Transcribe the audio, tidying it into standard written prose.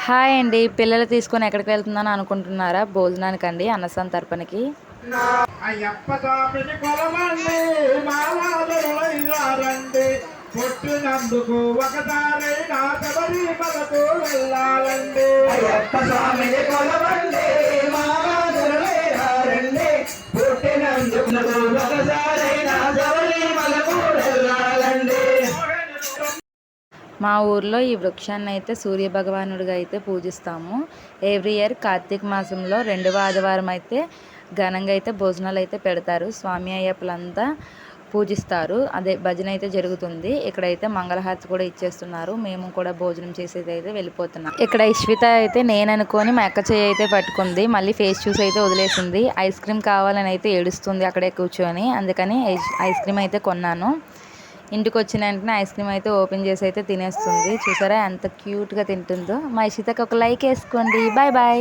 Hi అండి. పిల్లలు తీసుకొని ఎక్కడికి వెళ్తున్నాను అనుకుంటున్నారా? భోజనానికండి, అన్నసంత తర్పణకి. అయ్యప్ప స్వామిని కొలవండి, మాలాదురైనారండి. పుట్టినందుకు ఒకసారి నా శబరిమలకు వెళ్ళాలండి. అయ్యప్ప స్వామిని కొలవండి, మాలాదురైనారండి. పుట్టినందుకు ఒకసారి నా శబరిమలకు వెళ్ళాలండి. మా ఊర్లో ఈ వృక్షాన్ని అయితే సూర్య భగవానుడిగా అయితే పూజిస్తాము. ఎవ్రీ ఇయర్ కార్తీక మాసంలో 2వ ఆదివారం అయితే ఘనంగా అయితే భోజనాలు అయితే పెడతారు. స్వామి అయ్యప్పలంతా పూజిస్తారు. అదే భజన అయితే జరుగుతుంది. ఇక్కడైతే మంగళహారతి కూడా ఇచ్చేస్తున్నారు. మేము కూడా భోజనం చేసేది అయితే వెళ్ళిపోతున్నాం. ఇక్కడ ఇష్విత అయితే నేను అనుకొని మా అక్క చేయి అయితే పట్టుకుంది. మళ్ళీ ఫేస్ చూసి అయితే వదిలేసింది. ఐస్ క్రీమ్ కావాలని అయితే ఏడుస్తుంది అక్కడే కూర్చొని. అందుకని ఐస్ క్రీమ్ అయితే కొన్నాను. ఇంటికి వచ్చిన వెంటనే ఐస్ క్రీమ్ అయితే ఓపెన్ చేసి అయితే తినేస్తుంది. చూసారా ఎంత క్యూట్గా తింటుందో. మా ఇషితకి ఒక లైక్ వేసుకోండి. Bye bye.